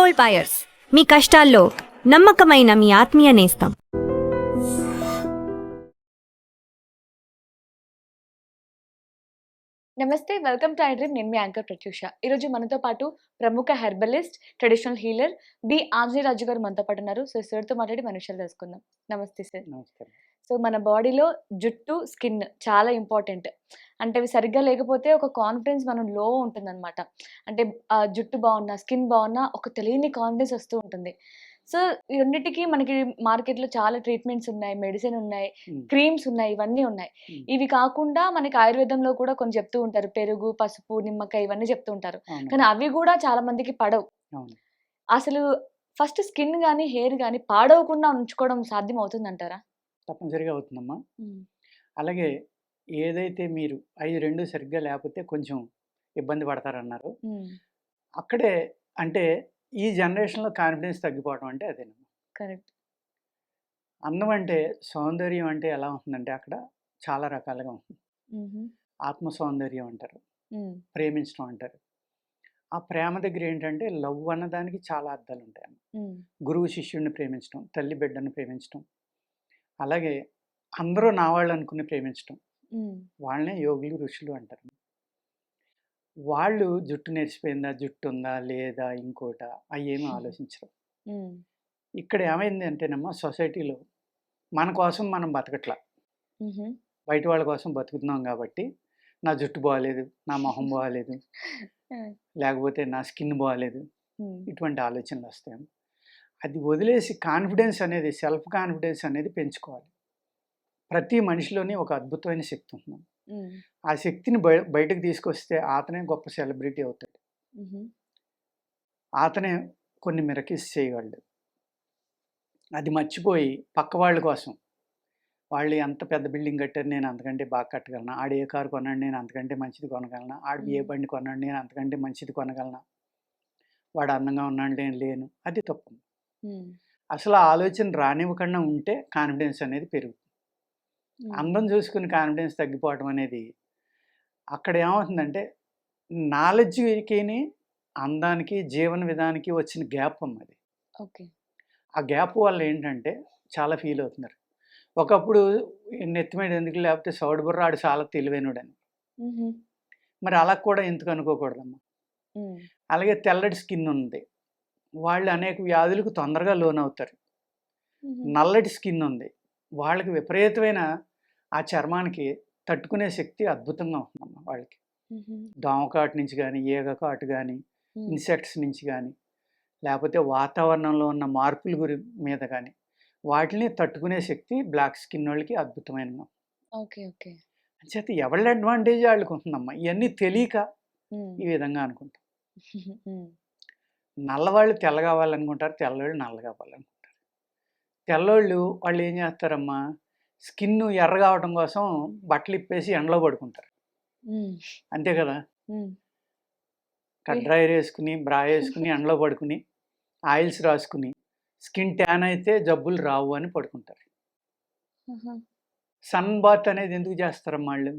Gold buyers, మీ కష్టాల్లో నమ్మకమైన మీ ఆత్మీయ నేస్తం. నమస్తే, వెల్కమ్ టు ఐ డ్రీమ్. నేను మీ యాంకర్ ప్రత్యూష. ఈరోజు మనతో పాటు ప్రముఖ herbalist, traditional healer B Anjaneyaraju గారు మనతో పాటు ఉన్నారు. సో సార్తో మాట్లాడి మన విషయాలు తెలుసుకుందాం. నమస్తే సార్. నమస్కారం. సో మన బాడీలో జుట్టు, స్కిన్ చాలా ఇంపార్టెంట్. అంటే అవి సరిగ్గా లేకపోతే ఒక కాన్ఫిడెన్స్ మనం లో ఉంటుందన్నమాట. అంటే జుట్టు బాగున్నా, స్కిన్ బాగున్నా ఒక తెలియని కాన్ఫిడెన్స్ వస్తూ ఉంటుంది. సో ఈ రెండిటికి మనకి మార్కెట్‌లో చాలా ట్రీట్మెంట్స్ ఉన్నాయి, మెడిసిన్ ఉన్నాయి, క్రీమ్స్ ఉన్నాయి, ఇవన్నీ ఉన్నాయి. ఇవి కాకుండా మనకి ఆయుర్వేదంలో కూడా కొన్ని చెప్తూ ఉంటారు. పెరుగు, పసుపు, నిమ్మకాయ ఇవన్నీ చెప్తూ ఉంటారు. అవును. కానీ అవి కూడా చాలా మందికి పడవు. అవును. అసలు ఫస్ట్ స్కిన్ గాని, హెయిర్ గాని పాడవకుండా ఉంచుకోవడం సాధ్యం అవుతుందంటారా? తప్పనిసరిగా అవుతుందమ్మా. అలాగే ఏదైతే మీరు 2 సరిగ్గా లేకపోతే కొంచెం ఇబ్బంది పడతారన్నారు. అక్కడే అంటే ఈ జనరేషన్‌లో కాన్ఫిడెన్స్ తగ్గిపోవడం అంటే అదేనమ్మా. కరెక్ట్. అందం అంటే, సౌందర్యం అంటే ఎలా ఉంటుందంటే అక్కడ చాలా రకాలుగా ఉంటుంది. ఆత్మ సౌందర్యం అంటారు, ప్రేమించడం అంటారు. ఆ ప్రేమ దగ్గర ఏంటంటే లవ్ అన్నదానికి చాలా అర్థాలు ఉంటాయన్నమాట. గురువు శిష్యుడిని ప్రేమించడం, తల్లి బిడ్డను ప్రేమించడం, అలాగే అందరూ నా వాళ్ళు అనుకుని ప్రేమించడం, వాళ్ళనే యోగులు, ఋషులు అంటారు. వాళ్ళు జుట్టు నెరిసిపోయిందా, జుట్టు ఉందా లేదా, ఇంకోట అవి ఏమీ ఆలోచించరు. ఇక్కడ ఏమైంది అంటేనమ్మా, సొసైటీలో మన కోసం మనం బతకట్లా, బయట వాళ్ళ కోసం బతుకుతున్నాం. కాబట్టి నా జుట్టు బాగాలేదు, నా మొహం బాగాలేదు, లేకపోతే నా స్కిన్ బాగాలేదు, ఇటువంటి ఆలోచనలు వస్తాయి. అది వదిలేసి కాన్ఫిడెన్స్ అనేది, సెల్ఫ్ కాన్ఫిడెన్స్ అనేది పెంచుకోవాలి. ప్రతి మనిషిలోని ఒక అద్భుతమైన శక్తి ఉంటుంది. ఆ శక్తిని బయటకు తీసుకొస్తే అతనే గొప్ప సెలబ్రిటీ అవుతాడు. అతనే కొన్ని మిరకిల్స్ చేయగలడు. అది మర్చిపోయి పక్క వాళ్ళ కోసం, వాళ్ళు ఎంత పెద్ద బిల్డింగ్ కట్టారు, నేను అంతకంటే బాగా కట్టగలనా, ఆడు ఏ కారు కొన్నాడు, నేను అంతకంటే మంచిది కొనగలనా, ఆడు ఏ బండి కొన్నాడు, నేను అంతకంటే మంచిది కొనగలనా, వాడు అందంగా ఉన్నాడు, నేను లేను, అది తప్పు. అసలు ఆ ఆలోచన రానివ్వకుండా ఉంటే కాన్ఫిడెన్స్ అనేది పెరుగుతుంది. అందం చూసుకుని కాన్ఫిడెన్స్ తగ్గిపోవడం అనేది అక్కడ ఏమవుతుందంటే, నాలెడ్జ్కి, అందానికి, జీవన విధానికి వచ్చిన గ్యాప్ అది. ఓకే. ఆ గ్యాప్ వల్ల ఏంటంటే చాలా ఫీల్ అవుతున్నారు. ఒకప్పుడు నెత్తి మీద ఎందుకు లేకపోతే సౌడు బుర్రాడు చాలా తెలివైనడని, మరి అలా కూడా ఎందుకు అనుకోకూడదమ్మా. అలాగే తెల్లటి స్కిన్ ఉంది, వాళ్ళు అనేక వ్యాధులకు తొందరగా లోనవుతారు. నల్లటి స్కిన్ ఉంది, వాళ్ళకి విపరీతమైన ఆ చర్మానికి తట్టుకునే శక్తి అద్భుతంగా ఉంటుందమ్మా. వాళ్ళకి దోమకాటు నుంచి కానీ, ఈగ కాటు కానీ, ఇన్సెక్ట్స్ నుంచి కానీ, లేకపోతే వాతావరణంలో ఉన్న మార్పుల మీద కానీ, వాటిని తట్టుకునే శక్తి బ్లాక్ స్కిన్ వాళ్ళకి అద్భుతమైన. ఓకే. ఓకే. అంచేత ఎవరి అడ్వాంటేజ్ వాళ్ళకి ఉంటుందమ్మా. ఇవన్నీ తెలియక ఈ విధంగా అనుకుంటాం. నల్లవాళ్ళు తెల్ల కావాలనుకుంటారు, తెల్లవాళ్ళు నల్ల కావాలనుకుంటారు. తెల్లోళ్ళు వాళ్ళు ఏం చేస్తారమ్మా, స్కిన్ ఎర్ర కావడం కోసం బట్టలు ఇప్పేసి ఎండలో పడుకుంటారు. అంతే కదా. డ్రైర్ వేసుకుని, బ్రా వేసుకుని, ఎండలో పడుకుని, ఆయిల్స్ రాసుకుని, స్కిన్ ట్యాన్ అయితే జబ్బులు రావు అని పడుకుంటారు. సన్ బాత్ అనేది ఎందుకు చేస్తారమ్మా వాళ్ళు?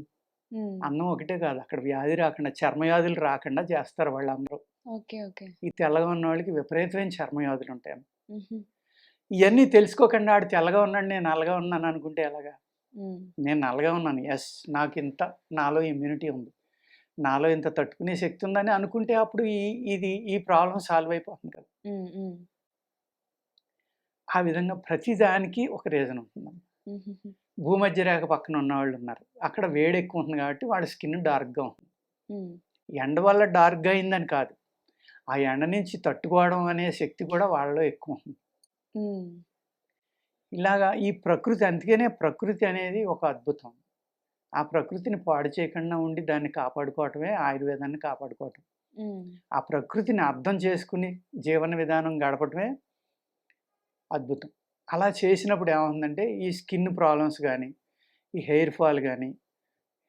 అన్నం ఒకటే కాదు, అక్కడ వ్యాధి రాకుండా, చర్మవ్యాధులు రాకుండా చేస్తారు వాళ్ళందరూ. ఈ తెల్లగా ఉన్న వాళ్ళకి విపరీతమైన చర్మవ్యాధులు ఉంటాయి. ఇవన్నీ తెలుసుకోకుండా ఆడు తెల్లగా ఉన్నాడు, నేను నల్లగా ఉన్నాను అనుకుంటే ఎలాగా? నేను నల్లగా ఉన్నాను, ఎస్, నాకు ఇంత నాలో ఇమ్యూనిటీ ఉంది, నాలో ఇంత తట్టుకునే శక్తి ఉందని అనుకుంటే అప్పుడు ఈ ప్రాబ్లం సాల్వ్ అయిపోతుంది కదా. ఆ విధంగా ప్రతిదానికి ఒక రీజన్ ఉంటుంది. భూమధ్య రేఖ పక్కన ఉన్న వాళ్ళు ఉన్నారు, అక్కడ వేడి ఎక్కువ ఉంటుంది కాబట్టి వాళ్ళ స్కిన్ డార్క్గా ఉంటుంది. ఎండ వల్ల డార్క్గా అయిందని కాదు, ఆ ఎండ నుంచి తట్టుకోవడం అనే శక్తి కూడా వాళ్ళలో ఎక్కువ ఉంటుంది. ఇలాగా ఈ ప్రకృతి, అందుకనే ప్రకృతి అనేది ఒక అద్భుతం. ఆ ప్రకృతిని పాడు చేయకుండా ఉండి దాన్ని కాపాడుకోవటమే ఆయుర్వేదాన్ని కాపాడుకోవటం. ఆ ప్రకృతిని అర్థం చేసుకుని జీవన విధానం గడపటమే అద్భుతం. అలా చేసినప్పుడు ఏమవుతుందంటే, ఈ స్కిన్ ప్రాబ్లమ్స్ కానీ, ఈ హెయిర్ ఫాల్ కానీ,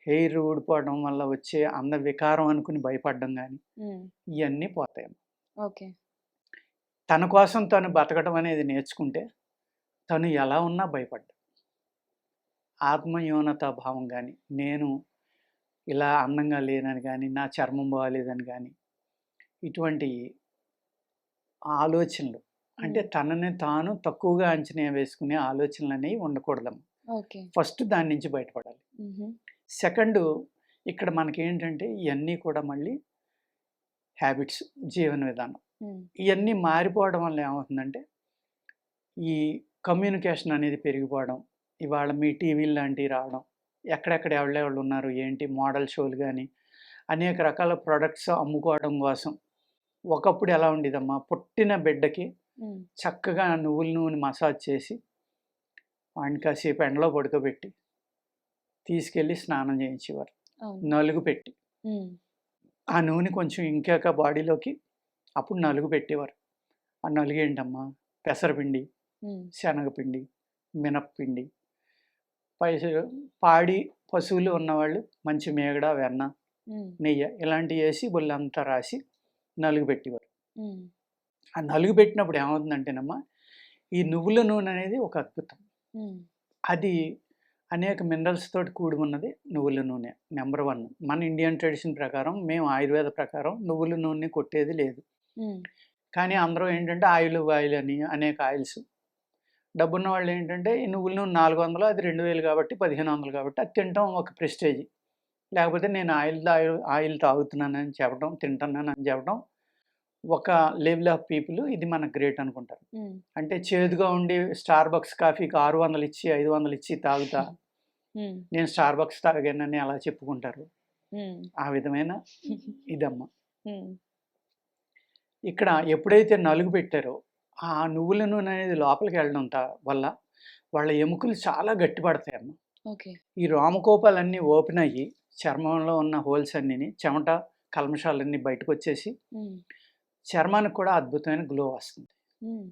హెయిర్ ఊడిపోవడం వల్ల వచ్చే అంద వికారం అనుకుని భయపడడం కానీ, ఇవన్నీ పోతాయి. ఓకే. తన కోసం తను బతకడం అనేది నేర్చుకుంటే తను ఎలా ఉన్నా భయపడ్డా. ఆత్మన్యూనత భావం కానీ, నేను ఇలా అందంగా లేనని కానీ, నా చర్మం బాగాలేదని కానీ, ఇటువంటి ఆలోచనలు అంటే హ్మ్. తనని తాను తక్కువగా అంచనా వేసుకునే ఆలోచనలు అనేవి ఉండకూడదమ్మా. ఓకే. ఫస్ట్ దాని నుంచి బయటపడాలి. హుహు. సెకండు ఇక్కడ మనకేంటంటే ఇయన్నీ కూడా మళ్ళీ హ్యాబిట్స్, జీవన విధానం. హ్మ్. ఇయన్నీ మారిపోవడం వల్ల ఏమవుతుందంటే, ఈ కమ్యూనికేషన్ అనేది పెరిగిపోవడం, ఇవాళ మీ టీవీలు లాంటివి రావడం, ఎక్కడెక్కడ ఎవళ్ళెవళ్ళు ఉన్నారు, ఏంటి మోడల్ షోలు గాని, అనేక రకాల ప్రొడక్ట్స్ అమ్ముకోవడం కోసం. ఒకప్పుడు ఎలా ఉండేదమ్మా, పుట్టిన బిడ్డకి హ్మ్. చక్కగా నువ్వుల నూనె మసాజ్ చేసి, వాడిని కాసేపు ఎండలో పడుకోబెట్టి, తీసుకెళ్ళి స్నానం చేయించేవారు. అవును. నలుగు పెట్టి. హ్మ్. ఆ నూనె కొంచెం ఇంకాక బాడీలోకి అప్పుడు నలుగు పెట్టేవారు. ఆ నలుగేంటమ్మా, పెసరపిండి, హ్మ్. శనగపిండి, మినప్పిండి, పైసలు పాడి పశువులు ఉన్నవాళ్ళు మంచి మీగడ, వెన్న, హ్మ్. నెయ్యి ఇలాంటియేసి ఒళ్ళంతా రాసి నలుగు పెట్టేవారు. హ్మ్. ఆ నలుగు పెట్టినప్పుడు ఏమవుతుందంటేనమ్మా, ఈ నువ్వుల నూనె అనేది ఒక అద్భుతం. హ్మ్. అది అనేక మినరల్స్ తోటి కూడి ఉన్నది నువ్వుల నూనె. నంబర్ 1. మన ఇండియన్ ట్రెడిషన్ ప్రకారం మేము ఆయుర్వేద ప్రకారం నువ్వుల నూనెని కొట్టేది లేదు. హ్మ్. కానీ అందరూ ఏంటంటే ఆయిల్ అని అనేక ఆయిల్స్. డబ్బున్న వాళ్ళేంటంటే ఈ నువ్వుల నూనె 400 అది 2000 కాబట్టి 1500 కాబట్టి అది తినటం ఒక ప్రెస్టేజ్. లేకపోతే నేను ఆయిల్ తాగుతున్నానని చెప్పడం, తింటున్నానని చెప్పడం ఒక లెవెల్ ఆఫ్ పీపుల్ ఇది మనకు గ్రేట్ అనుకుంటారు. హ్మ్. అంటే చేదుగా ఉండి స్టార్‌బక్స్ కాఫీకి 600 ఇచ్చి, 500 ఇచ్చి తాగుతా హ్మ్. నేను స్టార్‌బక్స్ తాగానని అలా చెప్పుకుంటారు. హ్మ్. ఆ విధమైన ఇదమ్మ. హ్మ్. ఇక్కడ ఎప్పుడైతే నలుగు పెట్టారో, ఆ నువ్వుల నూనె అనేది లోపలికెళ్ళడం వల్ల వాళ్ళ ఎముకలు చాలా గట్టిపడతాయమ్మ. ఓకే. ఈ రోమకోపాలన్నీ ఓపెన్ అయ్యి, చర్మంలో ఉన్న హోల్స్ అన్నీని చెమట, కల్మషాలన్నీ బయటకొచ్చేసి, హ్మ్. చర్మానికి కూడా అద్భుతమైన గ్లో వస్తుంది. హ్మ్.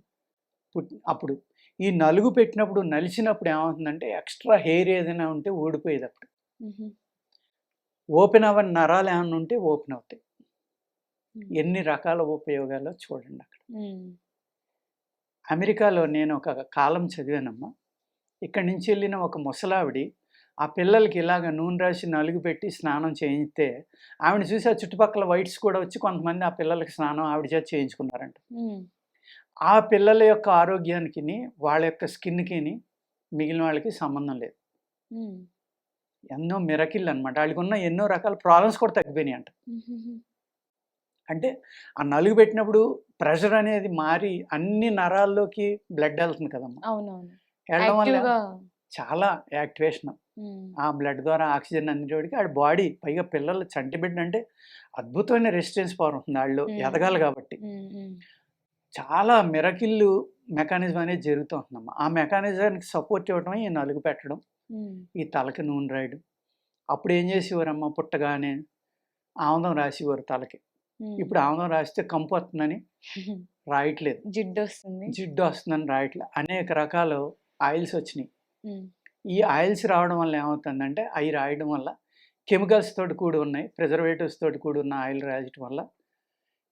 అప్పుడు ఈ నలుగు పెట్టినప్పుడు, నలిచినప్పుడు ఏమవుతుందంటే ఎక్స్‌ట్రా హెయిర్ ఏదైనా ఉంటే ఊడిపోయేదప్పుడు. హుహు. ఓపెన్ అవ్వని నరాలేమన్నా ఉంటే ఓపెన్ అవుతాయి. హ్మ్. ఎన్ని రకాల ఉపయోగాలో చూడండక్కడ. హ్మ్. అమెరికాలో నేను ఒక కాలం చదివానమ్మా. ఇక్కడి నుంచి వెళ్ళిన ఒక ముసలావిడి, ఆ పిల్లలకి ఇలాగ నూనె రాసి నలుగు పెట్టి స్నానం చేయిస్తే, ఆవిడని చూసి ఆ చుట్టుపక్కల వైట్స్ కూడా వచ్చి కొంతమంది ఆ పిల్లలకి స్నానం ఆవిడ చేత చేయించుకున్నారంట. హ్మ్. ఆ పిల్లల యొక్క ఆరోగ్యానికిని, వాళ్ళ యొక్క స్కిన్‌కిని మిగిలిన వాళ్ళకి సంబంధం లేదు. హ్మ్. ఎన్నో మిరకిల్ అనమాట. ఆళ్ళకున్న ఎన్నో రకాల ప్రాబ్లమ్స్ కూడా తగ్గిపోయినాయంట. హుహుహు. అంటే ఆ నలుగు పెట్టినప్పుడు ప్రెషర్ అనేది మారి అన్ని నరాల్లోకి బ్లడ్ ఎళ్తుంది కదమ్మా! అవునవును. ఎళ్ళడం వల్ల యాక్టివ్‌గా చాలా యాక్టివేషన్. హ్మ్. ఆ బ్లడ్ ద్వారా ఆక్సిజన్ అందేటోడికి ఆడి బాడీ పైగా పిల్లలు చంటి బిడ్డంటే అద్భుతమైన రెసిస్టెన్స్ పవర్ ఉంటుంది ఆళ్ళు హ్మ్. ఎదగాలి కాబట్టి. హ్మ్. హ్మ్. చాలా మిరకిల్ మెకానిజం అనేది జరుగుతూ ఉంటుందమ్మా. ఆ మెకానిజానికి సపోర్ట్ ఇవ్వడమే ఈ నలుగు పెట్టడం, హ్మ్. ఈ తలకి నూనె రాయడం. అప్పుడేం చేసేవారమ్మా పుట్టగానే ఆముదం రాసేవారు తలకి. హ్మ్. ఇప్పుడు ఆముదం రాస్తే కంపు వస్తుందని రాయట్లేదు. జిడ్డొస్తుంది. జిడ్డు వస్తుందని రాయట్లే. అనేక రకాల ఆయిల్స్ వచ్చినియి. హ్మ్. ఈ ఆయిల్స్ రావడం వల్ల ఏమవుతుందంటే, అయి రాయడం వల్ల కెమికల్స్ తోటి కూడి ఉన్నాయి. ప్రిజర్వేటివ్స్ తోటి కూడున్న ఆయిల్ రాయటం వల్ల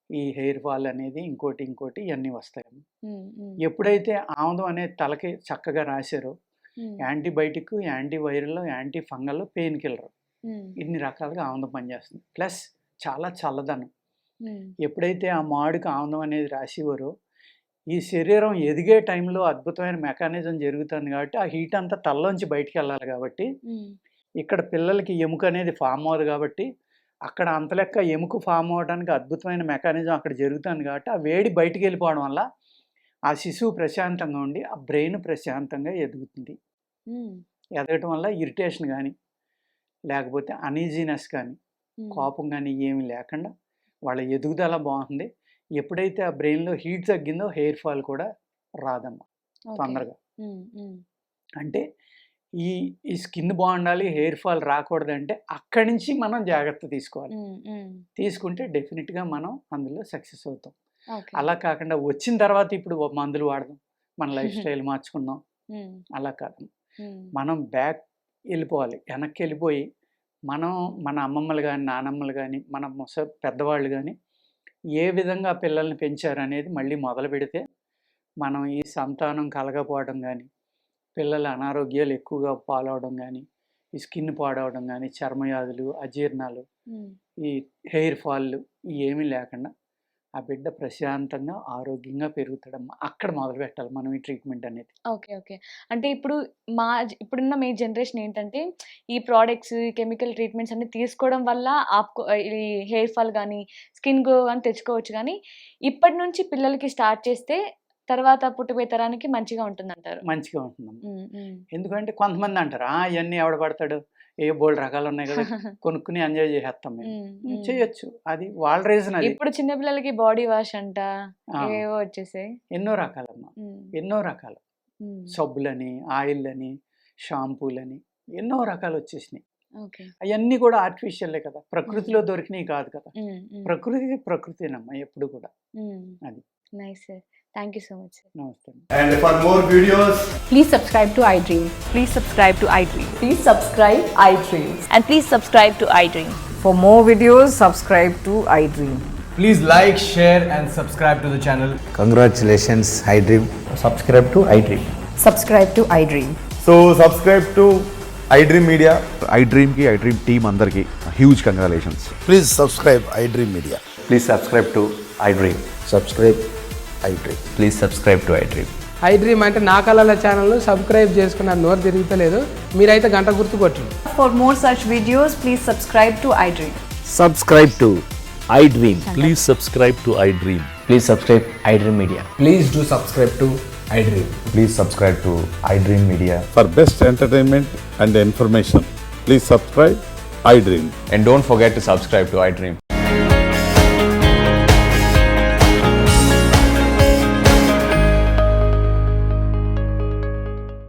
ఈ హెయిర్ ఫాల్ అనేది ఇంకోటి ఇయన్నీ వస్తాయమ్మ. హ్మ్. హ్మ్. ఎప్పుడైతే ఆముదం అనేది తలకి చక్కగా రాసారో, హ్మ్. Antibiotic, anti viral, anti fungal, pain killer హ్మ్. ఇన్ని రకాలుగా ఆముదం పనిచేస్తుంది. ప్లస్ చాలా చల్లదనం. హ్మ్. ఎప్పుడైతే ఆ మాడుకి ఆముదం అనేది రాసేవారో, ఈ శరీరం ఎదిగే టైంలో అద్భుతమైన మెకానిజం జరుగుతుంది కాబట్టి, ఆ హీట్ అంతా తలలోంచి బయటికెళ్ళాలి కాబట్టి, హ్మ్. ఇక్కడ పిల్లలకి ఎముక అనేది ఫార్మ్ అవ్వదు కాబట్టి, అక్కడ అంత లెక్క ఎముక ఫార్మ్ అవ్వడానికి అద్భుతమైన మెకానిజం అక్కడ జరుగుతుంది కాబట్టి, ఆ వేడి బయటికెళ్ళిపోవడం వల్ల, ఆ శిశువు ప్రశాంతంగా ఉండి, ఆ బ్రెయిన్ ప్రశాంతంగా ఎదుగుతుంది. హ్మ్. ఎదగటం వల్ల ఇరిటేషన్ గాని, లేకపోతే అనీజీనెస్ కానీ, హ్మ్. కోపం గాని ఏమి లేకుండా వాళ్ళ ఎదుగుదల బావుంటుంది. ఎప్పుడైతే ఆ బ్రెయిన్‌లో హీట్ తగ్గిందో హెయిర్ ఫాల్ కూడా రాదమ్మా ఓకే. తొందరగా. హ్మ్. హ్మ్. అంటే ఈ ఈ స్కిన్ బావుండాలి, హెయిర్ ఫాల్ రాకూడదంటే అక్కడి నుంచి మనం జాగ్రత్త తీసుకోవాలి. హ్మ్. హ్మ్. తీసుకుంటే డెఫినిట్‌గా మనం అందులో సక్సెస్ అవుతాం. ఓకే. అలా కాకుండా వచ్చిన తర్వాత ఇప్పుడు మందులు వాడదాం. మన లైఫ్ స్టైల్ మార్చుకుందాం. హ్మ్. అలా కాదు. హ్మ్. మనం బ్యాక్ ఎళ్ళిపోవాలి. వెనక్కెళ్ళిపోయి మనం మన అమ్మమ్మలు గాని, నానమ్మలు గాని, మన పెద్దవాళ్ళు గాని ఏ విధంగా పిల్లల్ని పెంచారనేది మళ్ళీ మొదలుపెడితే, మనం ఈ సంతానం కలగపోవడం గాని, పిల్లల అనారోగ్యాలు ఎక్కువగా పాలవడం గాని, ఈ స్కిన్ పాడవడం గాని, చర్మవ్యాధులు, అజీర్ణాలు, హ్మ్. ఈ హెయిర్ ఫాల్‌లు ఏమీ లేకుండా ఆ బిడ్డ ప్రశాంతంగా ఆరోగ్యంగా పెరుగుతాడమ్మా. అక్కడ మొదలు పెట్టాలి మనం ఈ ట్రీట్మెంట్ అనేది. ఓకే. ఓకే. అంటే ఇప్పుడున్న మీ జనరేషన్ ఏంటంటే, ఈ ప్రొడక్ట్స్, ఈ కెమికల్ ట్రీట్మెంట్స్ అన్నీ తీసుకోవడం వల్ల ఈ హెయిర్ ఫాల్ గానీ, స్కిన్ గ్లో గానీ తెచ్చుకోవచ్చు గానీ, ఇప్పటి నుంచి పిల్లలకి స్టార్ట్ చేస్తే తర్వాత పుట్టబోయే తరానికి మంచిగా ఉంటుందంటారు. మంచిగా ఉంటుందమ్మా. హ్మ్. హ్మ్. ఎందుకంటే కొంతమంది అంటారు, ఇవన్నీ ఎవడ పడతాడు, ఏ బోల్డ్ రకాలు ఉన్నాయి కదా, కొనుక్కుని ఎంజాయ్ చేసేస్తాం మేము. హ్మ్. చేయొచ్చు, అది వాళ్ళ రీజన్. అది ఇప్పుడు చిన్న పిల్లలకి బాడీ వాష్ అంట ఏవేవో వచ్చేసాయి. ఎన్నో రకాలమ్మా, ఎన్నో రకాలు. సబ్బులని, ఆయిల్ అని, షాంపూలని ఎన్నో రకాలు వచ్చేసినాయి. ఓకే. అవన్నీ కూడా ఆర్టిఫిషియల్లే కదా, ప్రకృతిలో దొరికినవి కాదు కదా. ప్రకృతినమ్మా ఎప్పుడు కూడా. అది. Nice sir. Thank you so much sir. నమస్తే. And for more videos, Please subscribe to iDream. Please subscribe to iDream. Please subscribe iDream. And please subscribe to iDream. For more videos, subscribe to iDream. please like, share, and subscribe to the channel. Congratulations, iDream. Subscribe to iDream. Subscribe to iDream. So subscribe to iDream Media. iDream team అందరికి huge congratulations. Please subscribe iDream Media. Please subscribe to iDream. Subscribe iDream. Please subscribe to iDream. iDream అంటే నా కళల ఛానల్ను subscribe చేసుకున్న నోరు తిరుగుతలేదు, మీరైతే గంట గుర్తు కొట్టండి. For more such videos, please subscribe to iDream. Subscribe to iDream. Please subscribe to iDream. Please subscribe iDream Media. Please do subscribe to iDream. Please subscribe to iDream Media. For best entertainment and information, please subscribe iDream. And don't forget to subscribe to iDream.